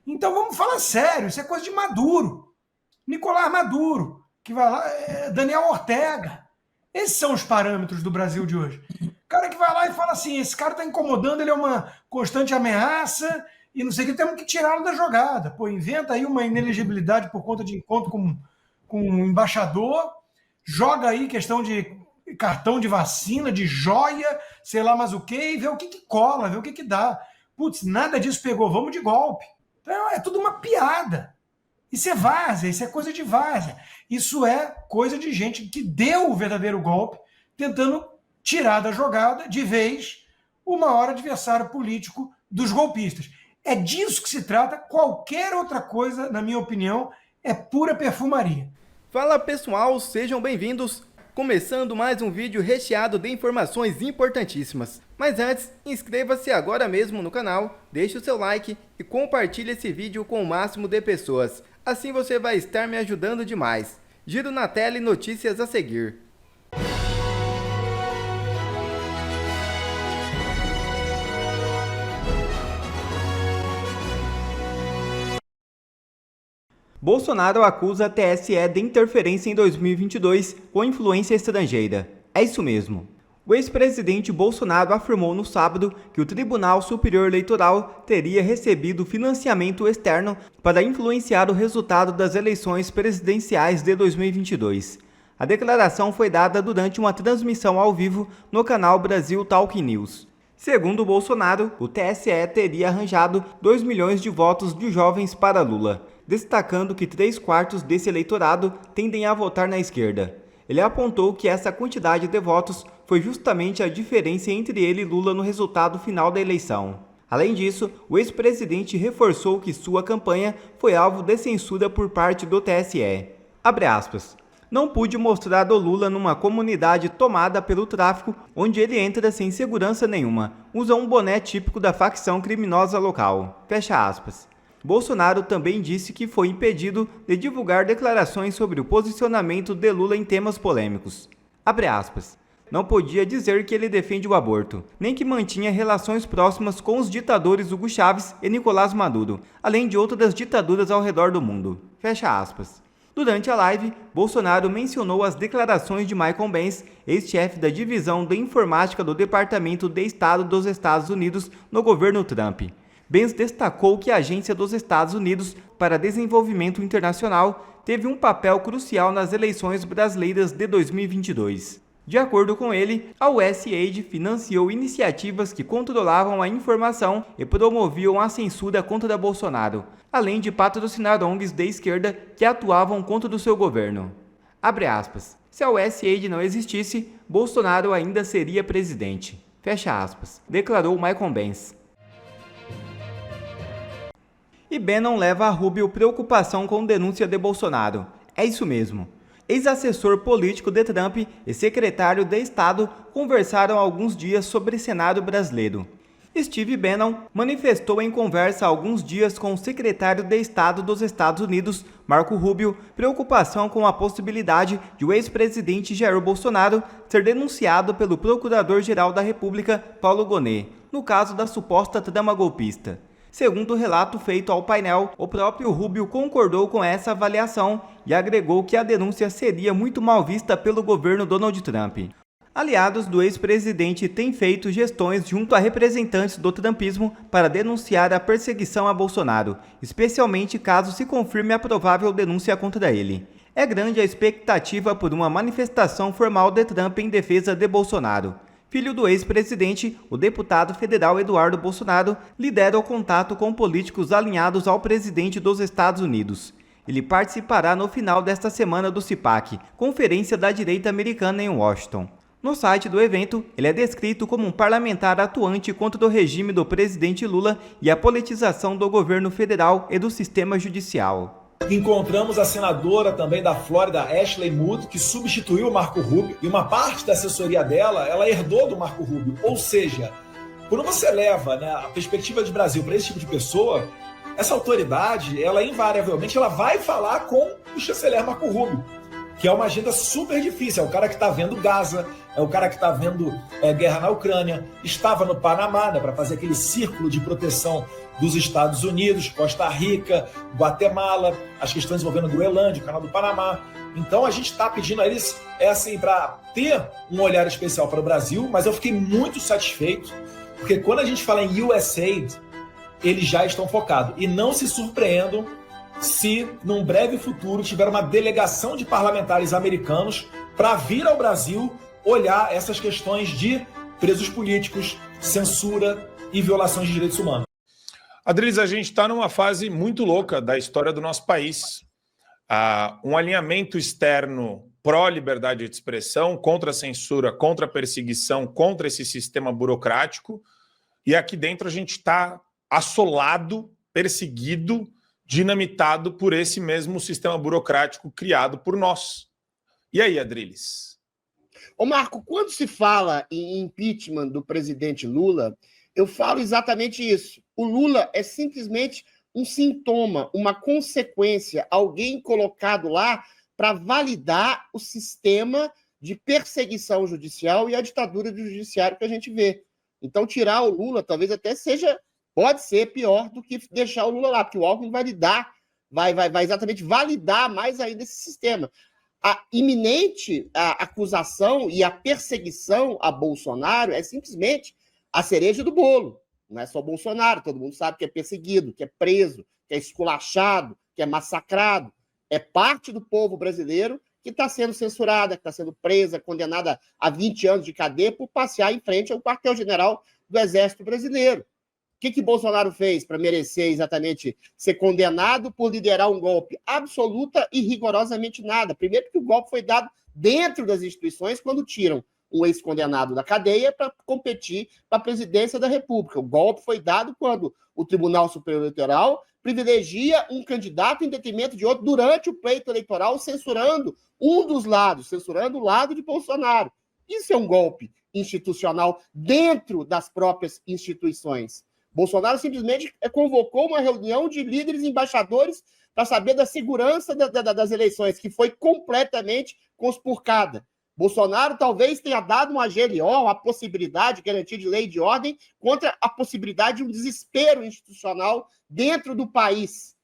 Então vamos falar sério, isso é coisa de Maduro. Nicolás Maduro, que vai lá, Daniel Ortega. Esses são os parâmetros do Brasil de hoje. O cara que vai lá e fala assim, esse cara está incomodando, ele é uma constante ameaça e não sei o que, temos que tirá-lo da jogada. Pô, inventa aí uma inelegibilidade por conta de encontro com um embaixador, joga aí questão de cartão de vacina, de joia, sei lá mais o que, e vê o que cola, vê o que dá. Putz, nada disso pegou, vamos de golpe. Então é tudo uma piada. Isso é várzea, isso é coisa de várzea. Isso é coisa de gente que deu o verdadeiro golpe, tentando tirar da jogada, de vez, o maior adversário político dos golpistas. É disso que se trata. Qualquer outra coisa, na minha opinião, é pura perfumaria. Fala pessoal, sejam bem-vindos. Começando mais um vídeo recheado de informações importantíssimas. Mas antes, inscreva-se agora mesmo no canal, deixe o seu like e compartilhe esse vídeo com o máximo de pessoas. Assim você vai estar me ajudando demais. Giro na tela e notícias a seguir. Bolsonaro acusa a TSE de interferência em 2022 com influência estrangeira. É isso mesmo. O ex-presidente Bolsonaro afirmou no sábado que o Tribunal Superior Eleitoral teria recebido financiamento externo para influenciar o resultado das eleições presidenciais de 2022. A declaração foi dada durante uma transmissão ao vivo no canal Brasil Talk News. Segundo Bolsonaro, o TSE teria arranjado 2 milhões de votos de jovens para Lula, destacando que 3/4 desse eleitorado tendem a votar na esquerda. Ele apontou que essa quantidade de votos foi justamente a diferença entre ele e Lula no resultado final da eleição. Além disso, o ex-presidente reforçou que sua campanha foi alvo de censura por parte do TSE. Abre aspas. Não pude mostrar o Lula numa comunidade tomada pelo tráfico, onde ele entra sem segurança nenhuma, usa um boné típico da facção criminosa local. Fecha aspas. Bolsonaro também disse que foi impedido de divulgar declarações sobre o posicionamento de Lula em temas polêmicos. Abre aspas. Não podia dizer que ele defende o aborto, nem que mantinha relações próximas com os ditadores Hugo Chávez e Nicolás Maduro, além de outras ditaduras ao redor do mundo. Fecha aspas. Durante a live, Bolsonaro mencionou as declarações de Michael Benz, ex-chefe da divisão de informática do Departamento de Estado dos Estados Unidos no governo Trump. Benz destacou que a Agência dos Estados Unidos para Desenvolvimento Internacional teve um papel crucial nas eleições brasileiras de 2022. De acordo com ele, a USAID financiou iniciativas que controlavam a informação e promoviam a censura contra Bolsonaro, além de patrocinar ONGs de esquerda que atuavam contra o seu governo. Abre aspas. Se a USAID não existisse, Bolsonaro ainda seria presidente. Fecha aspas. Declarou Michael Benz. E Bannon leva a Rubio preocupação com denúncia de Bolsonaro. É isso mesmo. Ex-assessor político de Trump e secretário de Estado conversaram há alguns dias sobre cenário brasileiro. Steve Bannon manifestou em conversa há alguns dias com o secretário de Estado dos Estados Unidos, Marco Rubio, preocupação com a possibilidade de o ex-presidente Jair Bolsonaro ser denunciado pelo Procurador-Geral da República, Paulo Gonet, no caso da suposta trama golpista. Segundo o relato feito ao painel, o próprio Rubio concordou com essa avaliação e agregou que a denúncia seria muito mal vista pelo governo Donald Trump. Aliados do ex-presidente têm feito gestões junto a representantes do trumpismo para denunciar a perseguição a Bolsonaro, especialmente caso se confirme a provável denúncia contra ele. É grande a expectativa por uma manifestação formal de Trump em defesa de Bolsonaro. Filho do ex-presidente, o deputado federal Eduardo Bolsonaro lidera o contato com políticos alinhados ao presidente dos Estados Unidos. Ele participará no final desta semana do CIPAC, Conferência da Direita Americana em Washington. No site do evento, ele é descrito como um parlamentar atuante contra o regime do presidente Lula e a politização do governo federal e do sistema judicial. Encontramos a senadora também da Flórida, Ashley Moody, que substituiu o Marco Rubio, e uma parte da assessoria dela, ela herdou do Marco Rubio. Ou seja, quando você leva, né, a perspectiva de Brasil para esse tipo de pessoa, essa autoridade, ela invariavelmente ela vai falar com o chanceler Marco Rubio, que é uma agenda super difícil, é o cara que está vendo Gaza, é o cara que está vendo guerra na Ucrânia, estava no Panamá, né, para fazer aquele círculo de proteção dos Estados Unidos, Costa Rica, Guatemala, as questões envolvendo Groenlândia, o canal do Panamá. Então a gente está pedindo a eles para ter um olhar especial para o Brasil, mas eu fiquei muito satisfeito, porque quando a gente fala em USAID, eles já estão focados. E não se surpreendam se, num breve futuro, tiver uma delegação de parlamentares americanos para vir ao Brasil olhar essas questões de presos políticos, censura e violações de direitos humanos. Adriles, a gente está numa fase muito louca da história do nosso país. Um alinhamento externo pró-liberdade de expressão, contra a censura, contra a perseguição, contra esse sistema burocrático. E aqui dentro a gente está assolado, perseguido, dinamitado por esse mesmo sistema burocrático criado por nós. E aí, Adriles? Ô Marco, quando se fala em impeachment do presidente Lula, eu falo exatamente isso. O Lula é simplesmente um sintoma, uma consequência, alguém colocado lá para validar o sistema de perseguição judicial e a ditadura do judiciário que a gente vê. Então, tirar o Lula talvez até pode ser pior do que deixar o Lula lá, porque o Alckmin vai exatamente validar mais ainda esse sistema. A iminente acusação e a perseguição a Bolsonaro é simplesmente a cereja do bolo. Não é só Bolsonaro, todo mundo sabe que é perseguido, que é preso, que é esculachado, que é massacrado. É parte do povo brasileiro que está sendo censurada, que está sendo presa, condenada a 20 anos de cadeia por passear em frente ao quartel-general do Exército Brasileiro. O que Bolsonaro fez para merecer exatamente ser condenado por liderar um golpe? Absoluta e rigorosamente nada. Primeiro que o golpe foi dado dentro das instituições quando tiram um ex-condenado da cadeia para competir para a presidência da República. O golpe foi dado quando o Tribunal Superior Eleitoral privilegia um candidato em detrimento de outro durante o pleito eleitoral, censurando um dos lados, censurando o lado de Bolsonaro. Isso é um golpe institucional dentro das próprias instituições. Bolsonaro simplesmente convocou uma reunião de líderes e embaixadores para saber da segurança das eleições, que foi completamente conspurcada. Bolsonaro talvez tenha dado uma GLO, uma possibilidade, garantia de lei de ordem, contra a possibilidade de um desespero institucional dentro do país.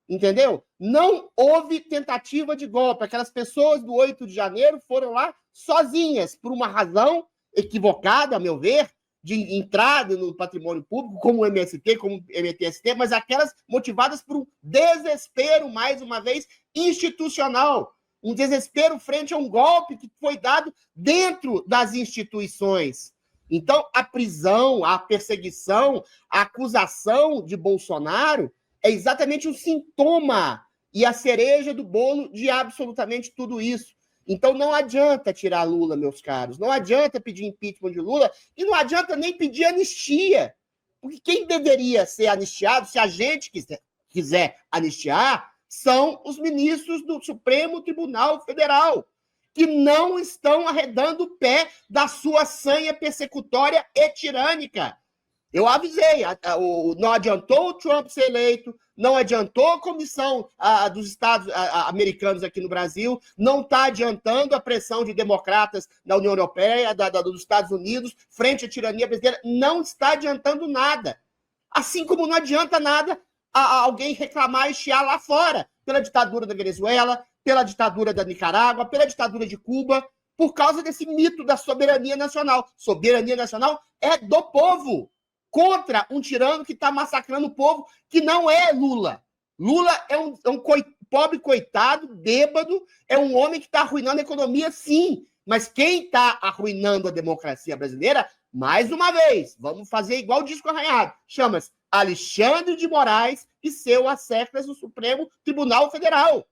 Entendeu? Não houve tentativa de golpe. Aquelas pessoas do 8 de janeiro foram lá sozinhas, por uma razão equivocada, a meu ver, de entrada no patrimônio público, como o MST, como o MTST, mas aquelas motivadas por um desespero, mais uma vez, institucional. Um desespero frente a um golpe que foi dado dentro das instituições. Então, a prisão, a perseguição, a acusação de Bolsonaro é exatamente um sintoma e a cereja do bolo de absolutamente tudo isso. Então, não adianta tirar Lula, meus caros. Não adianta pedir impeachment de Lula e não adianta nem pedir anistia. Porque quem deveria ser anistiado, se a gente quiser anistiar, são os ministros do Supremo Tribunal Federal, que não estão arredando o pé da sua sanha persecutória e tirânica. Eu avisei, não adiantou o Trump ser eleito, não adiantou a comissão dos Estados americanos aqui no Brasil, não está adiantando a pressão de democratas da União Europeia, dos Estados Unidos, frente à tirania brasileira, não está adiantando nada. Assim como não adianta nada alguém reclamar e chiar lá fora, pela ditadura da Venezuela, pela ditadura da Nicarágua, pela ditadura de Cuba, por causa desse mito da soberania nacional. Soberania nacional é do povo, contra um tirano que está massacrando o povo, que não é Lula. Lula é um pobre coitado, bêbado, é um homem que está arruinando a economia, sim, mas quem está arruinando a democracia brasileira, mais uma vez, vamos fazer igual o disco arranhado, chama-se Alexandre de Moraes e seu asseclas do Supremo Tribunal Federal.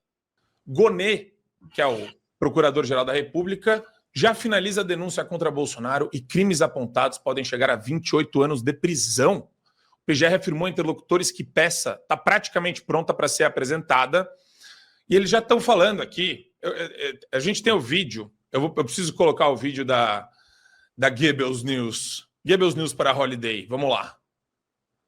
Gonê, que é o Procurador-Geral da República, já finaliza a denúncia contra Bolsonaro e crimes apontados podem chegar a 28 anos de prisão. O PGR afirmou a interlocutores que peça está praticamente pronta para ser apresentada e eles já estão falando aqui. A gente tem o vídeo, eu preciso colocar o vídeo da Goebbels News. Goebbels News para a Holiday, vamos lá.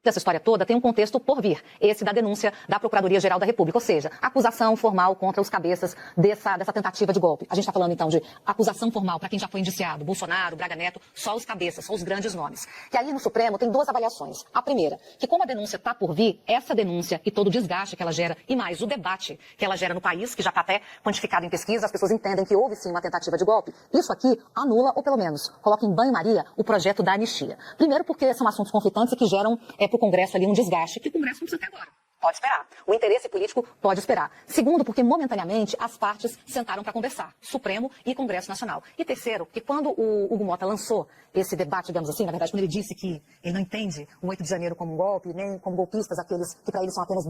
dessa história toda tem um contexto por vir, esse da denúncia da Procuradoria-Geral da República, ou seja, acusação formal contra os cabeças dessa tentativa de golpe. A gente está falando, então, de acusação formal para quem já foi indiciado, Bolsonaro, Braga Neto, só os cabeças, só os grandes nomes. Que aí no Supremo tem duas avaliações. A primeira, que como a denúncia está por vir, essa denúncia e todo o desgaste que ela gera, e mais o debate que ela gera no país, que já está até quantificado em pesquisa, as pessoas entendem que houve sim uma tentativa de golpe, isso aqui anula, ou pelo menos coloca em banho-maria, o projeto da anistia. Primeiro porque são assuntos conflitantes e que geram para o Congresso ali um desgaste que o Congresso não precisa ter agora. Pode esperar. O interesse político pode esperar. Segundo, porque momentaneamente as partes sentaram para conversar, Supremo e Congresso Nacional. E terceiro, que quando o Hugo Mota lançou esse debate, digamos assim, na verdade, quando ele disse que ele não entende o 8 de janeiro como um golpe, nem como golpistas, aqueles que para ele são apenas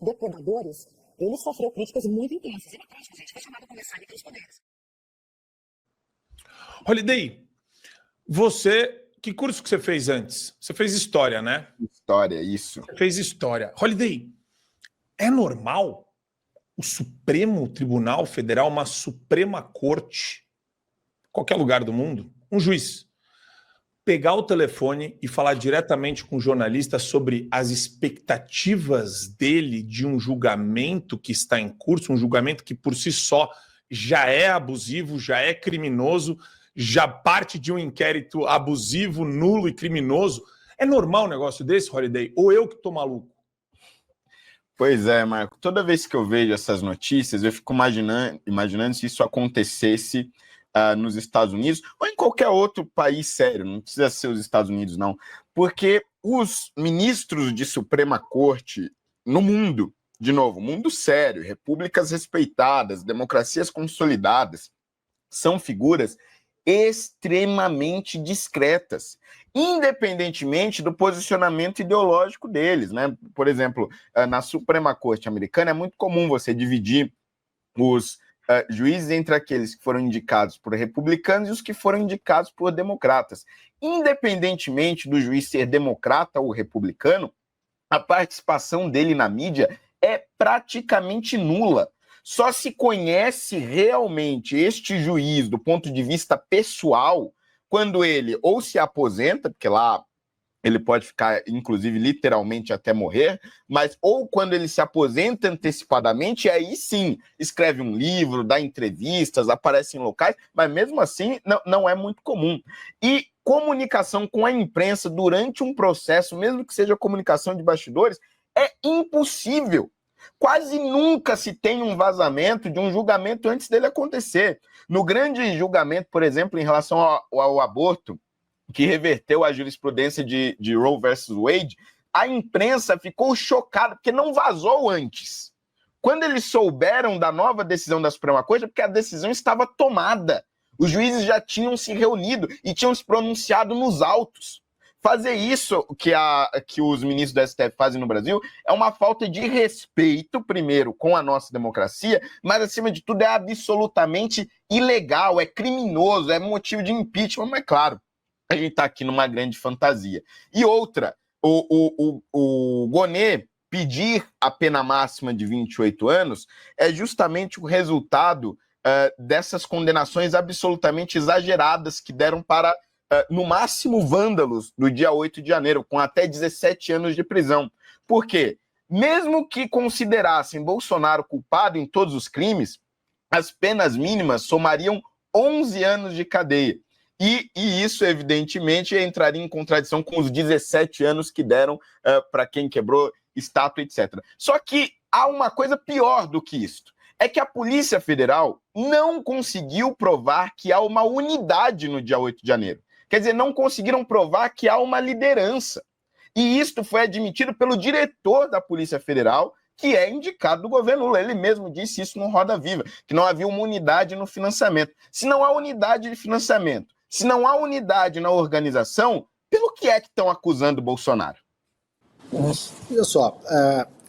depredadores, ele sofreu críticas muito intensas. E na prática, gente, foi chamado a conversar ali pelos poderes. Holiday, que curso que você fez antes? Você fez História, né? História, isso. Você fez História. Holiday, é normal o Supremo Tribunal Federal, uma Suprema Corte, qualquer lugar do mundo, um juiz, pegar o telefone e falar diretamente com o jornalista sobre as expectativas dele de um julgamento que está em curso, um julgamento que por si só já é abusivo, já é criminoso, já parte de um inquérito abusivo, nulo e criminoso? É normal um negócio desse, Holiday? Ou eu que tô maluco? Pois é, Marco. Toda vez que eu vejo essas notícias, eu fico imaginando se isso acontecesse nos Estados Unidos ou em qualquer outro país sério. Não precisa ser os Estados Unidos, não. Porque os ministros de Suprema Corte no mundo, de novo, mundo sério, repúblicas respeitadas, democracias consolidadas, são figuras extremamente discretas, independentemente do posicionamento ideológico deles, né? Por exemplo, na Suprema Corte americana é muito comum você dividir os juízes entre aqueles que foram indicados por republicanos e os que foram indicados por democratas. Independentemente do juiz ser democrata ou republicano, a participação dele na mídia é praticamente nula. Só se conhece realmente este juiz do ponto de vista pessoal quando ele ou se aposenta, porque lá ele pode ficar, inclusive, literalmente até morrer, mas ou quando ele se aposenta antecipadamente, aí sim, escreve um livro, dá entrevistas, aparece em locais, mas mesmo assim não é muito comum. E comunicação com a imprensa durante um processo, mesmo que seja comunicação de bastidores, é impossível. Quase nunca se tem um vazamento de um julgamento antes dele acontecer. No grande julgamento, por exemplo, em relação ao aborto, que reverteu a jurisprudência de Roe versus Wade, a imprensa ficou chocada, porque não vazou antes. Quando eles souberam da nova decisão da Suprema Corte, é porque a decisão estava tomada. Os juízes já tinham se reunido e tinham se pronunciado nos autos. Fazer isso que os ministros do STF fazem no Brasil é uma falta de respeito, primeiro, com a nossa democracia, mas, acima de tudo, é absolutamente ilegal, é criminoso, é motivo de impeachment, mas, claro, a gente está aqui numa grande fantasia. E outra, o Gonê pedir a pena máxima de 28 anos é justamente o resultado dessas condenações absolutamente exageradas que deram para, no máximo, vândalos no dia 8 de janeiro, com até 17 anos de prisão. Por quê? Mesmo que considerassem Bolsonaro culpado em todos os crimes, as penas mínimas somariam 11 anos de cadeia. E isso, evidentemente, entraria em contradição com os 17 anos que deram para quem quebrou estátua, etc. Só que há uma coisa pior do que isso. É que a Polícia Federal não conseguiu provar que há uma unidade no dia 8 de janeiro. Quer dizer, não conseguiram provar que há uma liderança. E isto foi admitido pelo diretor da Polícia Federal, que é indicado do governo Lula. Ele mesmo disse isso no Roda Viva, que não havia uma unidade no financiamento. Se não há unidade de financiamento, se não há unidade na organização, pelo que é que estão acusando o Bolsonaro? Olha só,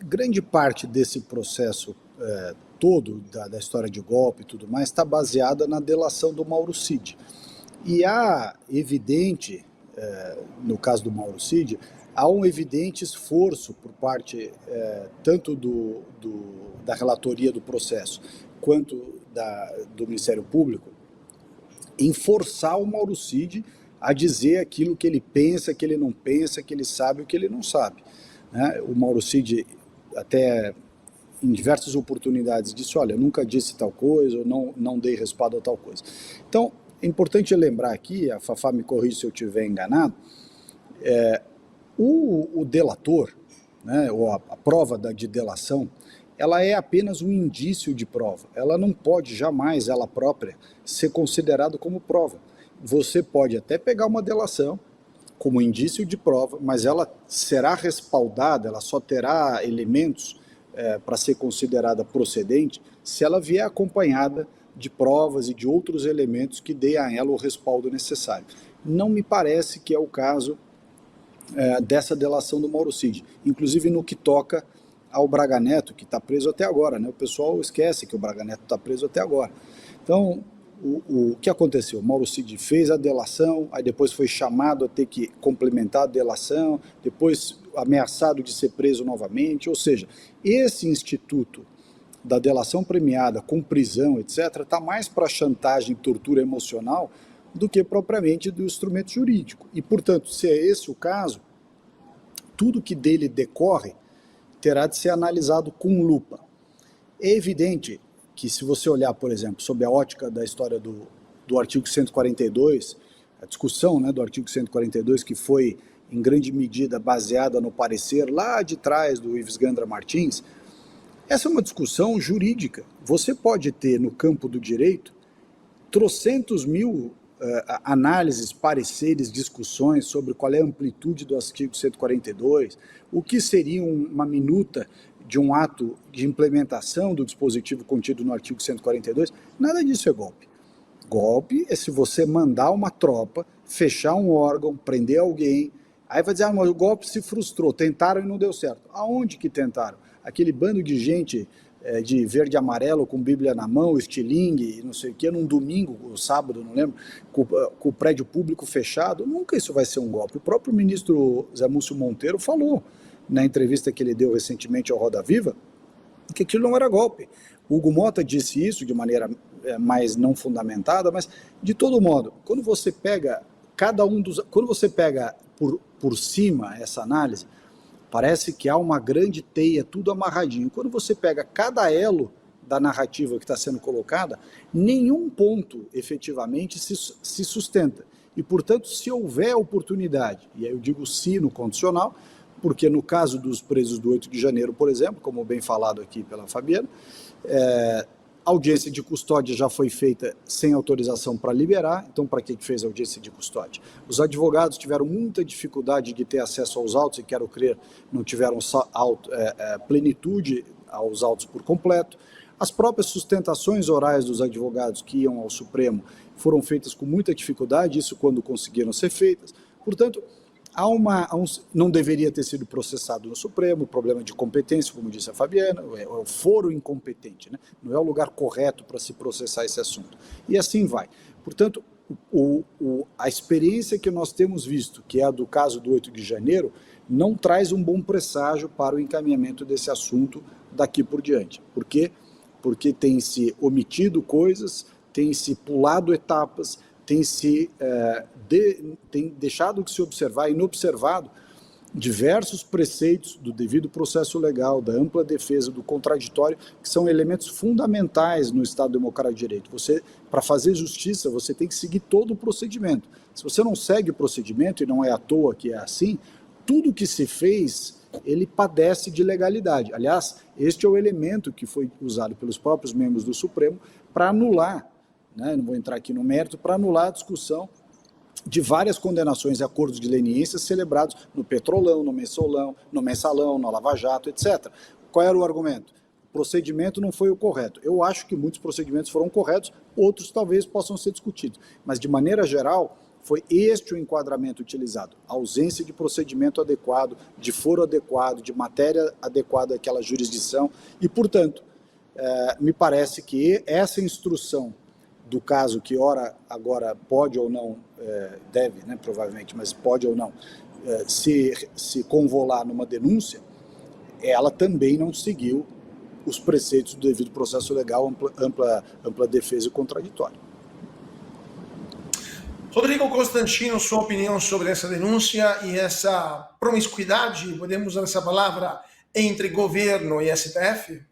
grande parte desse processo todo, da história de golpe e tudo mais, está baseada na delação do Mauro Cid. E há evidente, no caso do Mauro Cid, há um evidente esforço por parte tanto da relatoria do processo quanto do Ministério Público em forçar o Mauro Cid a dizer aquilo que ele pensa, que ele não pensa, que ele sabe o que ele não sabe. né? O Mauro Cid até em diversas oportunidades disse, olha, eu nunca disse tal coisa, eu não dei respaldo a tal coisa. Então, é importante lembrar aqui, a Fafá me corrige se eu estiver enganado, o delator, né, ou a prova de delação, ela é apenas um indício de prova. Ela não pode jamais, ela própria, ser considerada como prova. Você pode até pegar uma delação como indício de prova, mas ela será respaldada, ela só terá elementos para ser considerada procedente se ela vier acompanhada de provas e de outros elementos que deem a ela o respaldo necessário. Não me parece que é o caso dessa delação do Mauro Cid, inclusive no que toca ao Braga Neto, que está preso até agora, né? O pessoal esquece que o Braga Neto está preso até agora. Então, o que aconteceu? O Mauro Cid fez a delação, aí depois foi chamado a ter que complementar a delação, depois ameaçado de ser preso novamente, ou seja, esse instituto da delação premiada com prisão, etc., está mais para chantagem e tortura emocional do que propriamente do instrumento jurídico. E, portanto, se é esse o caso, tudo que dele decorre terá de ser analisado com lupa. É evidente que se você olhar, por exemplo, sob a ótica da história do artigo 142, a discussão, né, do artigo 142, que foi em grande medida baseada no parecer lá de trás do Ives Gandra Martins, essa é uma discussão jurídica. Você pode ter no campo do direito trocentos mil análises, pareceres, discussões sobre qual é a amplitude do artigo 142, o que seria uma minuta de um ato de implementação do dispositivo contido no artigo 142, nada disso é golpe. Golpe é se você mandar uma tropa, fechar um órgão, prender alguém, aí vai dizer, mas o golpe se frustrou, tentaram e não deu certo. Aonde que tentaram? Aquele bando de gente de verde e amarelo com Bíblia na mão, estilingue, não sei o que, num domingo, ou sábado, não lembro, com o prédio público fechado, nunca isso vai ser um golpe. O próprio ministro Zé Múcio Monteiro falou, na entrevista que ele deu recentemente ao Roda Viva, que aquilo não era golpe. O Hugo Mota disse isso de maneira mais não fundamentada, mas, de todo modo, quando você pega quando você pega por cima essa análise, parece que há uma grande teia, tudo amarradinho. Quando você pega cada elo da narrativa que está sendo colocada, nenhum ponto efetivamente se sustenta. E, portanto, se houver oportunidade, e aí eu digo se no condicional, porque no caso dos presos do 8 de janeiro, por exemplo, como bem falado aqui pela Fabiana, a audiência de custódia já foi feita sem autorização para liberar, então para que fez a audiência de custódia? Os advogados tiveram muita dificuldade de ter acesso aos autos e, quero crer, não tiveram plenitude aos autos por completo. As próprias sustentações orais dos advogados que iam ao Supremo foram feitas com muita dificuldade, isso quando conseguiram ser feitas. Portanto, não deveria ter sido processado no Supremo, problema de competência, como disse a Fabiana, é o foro incompetente, né? Não é o lugar correto para se processar esse assunto. E assim vai. Portanto, a experiência que nós temos visto, que é a do caso do 8 de janeiro, não traz um bom presságio para o encaminhamento desse assunto daqui por diante. Por quê? Porque tem se omitido coisas, tem se pulado etapas, tem deixado de se observar, inobservado, diversos preceitos do devido processo legal, da ampla defesa, do contraditório, que são elementos fundamentais no Estado Democrático de Direito. Você, para fazer justiça, você tem que seguir todo o procedimento. Se você não segue o procedimento, e não é à toa que é assim, tudo que se fez, ele padece de ilegalidade. Aliás, este é o elemento que foi usado pelos próprios membros do Supremo para anular, né, não vou entrar aqui no mérito, para anular a discussão de várias condenações e acordos de leniência celebrados no Petrolão, no Mensalão, no Lava Jato, etc. Qual era o argumento? O procedimento não foi o correto. Eu acho que muitos procedimentos foram corretos, outros talvez possam ser discutidos. Mas, de maneira geral, foi este o enquadramento utilizado. A ausência de procedimento adequado, de foro adequado, de matéria adequada àquela jurisdição. E, portanto, me parece que essa instrução do caso que ora agora pode ou não, deve, né, provavelmente, mas pode ou não, se convolar numa denúncia, ela também não seguiu os preceitos do devido processo legal, ampla defesa e contraditório. Rodrigo Constantino, sua opinião sobre essa denúncia e essa promiscuidade, podemos usar essa palavra, entre governo e STF?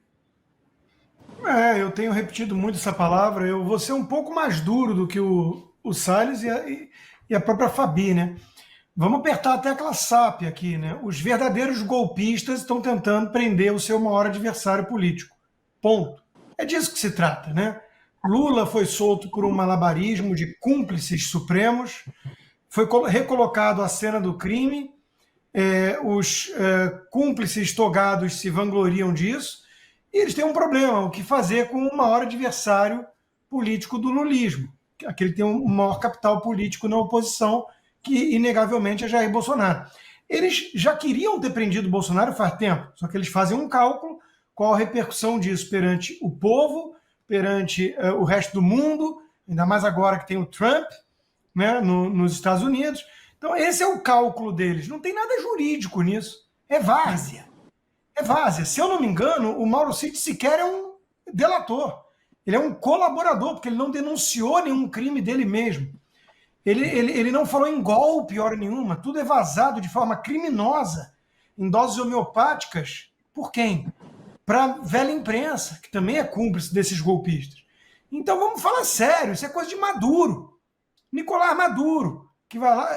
Eu tenho repetido muito essa palavra. Eu vou ser um pouco mais duro do que o Salles e a própria Fabi, né? Vamos apertar a tecla SAP aqui, né? Os verdadeiros golpistas estão tentando prender o seu maior adversário político. Ponto. É disso que se trata, né? Lula foi solto por um malabarismo de cúmplices supremos, foi recolocado à cena do crime, os cúmplices togados se vangloriam disso, e eles têm um problema, o que fazer com o maior adversário político do lulismo, aquele que tem o maior capital político na oposição, que inegavelmente é Jair Bolsonaro. Eles já queriam ter prendido o Bolsonaro faz tempo, só que eles fazem um cálculo, qual a repercussão disso perante o povo, perante o resto do mundo, ainda mais agora que tem o Trump, né, nos Estados Unidos. Então esse é o cálculo deles, não tem nada jurídico nisso, é várzea. É várzea. Se eu não me engano, o Mauro Cid sequer é um delator, ele é um colaborador, porque ele não denunciou nenhum crime dele mesmo. Ele não falou em golpe, hora nenhuma, tudo é vazado de forma criminosa, em doses homeopáticas, por quem? Para a velha imprensa, que também é cúmplice desses golpistas. Então vamos falar sério, isso é coisa de Maduro. Nicolás Maduro, que vai lá,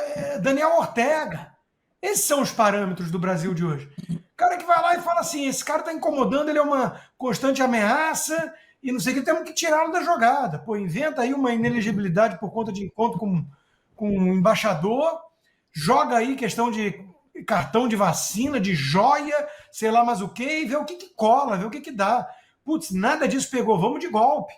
Daniel Ortega. Esses são os parâmetros do Brasil de hoje. O cara que vai lá e fala assim, esse cara está incomodando, ele é uma constante ameaça, e não sei o que, temos que tirá-lo da jogada. Pô, inventa aí uma inelegibilidade por conta de encontro com um embaixador, joga aí questão de cartão de vacina, de joia, sei lá mais o que, e vê o que cola, vê o que dá. Putz, nada disso pegou, vamos de golpe.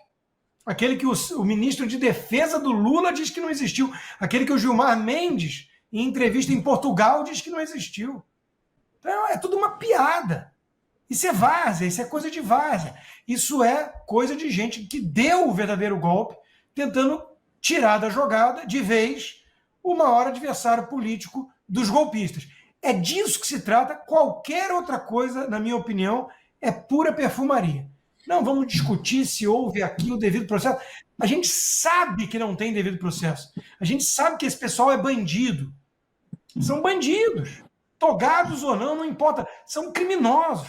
Aquele que o ministro de defesa do Lula diz que não existiu. Aquele que o Gilmar Mendes, em entrevista em Portugal, diz que não existiu. Então é tudo uma piada. Isso é várzea, isso é coisa de várzea. Isso é coisa de gente que deu o verdadeiro golpe, tentando tirar da jogada, de vez, o maior adversário político dos golpistas. É disso que se trata. Qualquer outra coisa, na minha opinião, é pura perfumaria. Não vamos discutir se houve aqui o devido processo. A gente sabe que não tem devido processo. A gente sabe que esse pessoal é bandido. São bandidos. Togados ou não, não importa. São criminosos.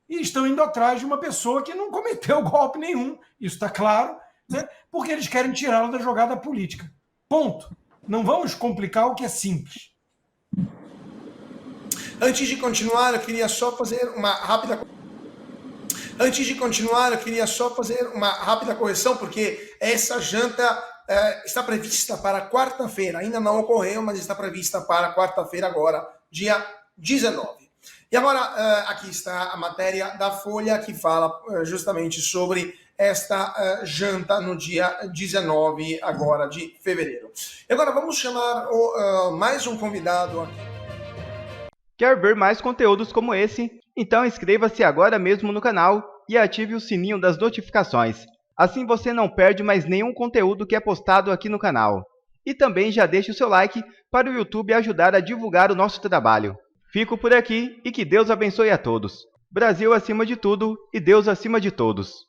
E estão indo atrás de uma pessoa que não cometeu golpe nenhum. Isso está claro, né? Porque eles querem tirá-lo da jogada política. Ponto. Não vamos complicar o que é simples. Antes de continuar, eu queria só fazer uma rápida correção, porque essa janta está prevista para quarta-feira. Ainda não ocorreu, mas está prevista para quarta-feira agora, dia 19. E agora, aqui está a matéria da Folha, que fala justamente sobre esta janta no dia 19 agora de fevereiro. E agora vamos chamar mais um convidado aqui. Quer ver mais conteúdos como esse? Então inscreva-se agora mesmo no canal e ative o sininho das notificações. Assim você não perde mais nenhum conteúdo que é postado aqui no canal. E também já deixe o seu like para o YouTube ajudar a divulgar o nosso trabalho. Fico por aqui e que Deus abençoe a todos. Brasil acima de tudo e Deus acima de todos.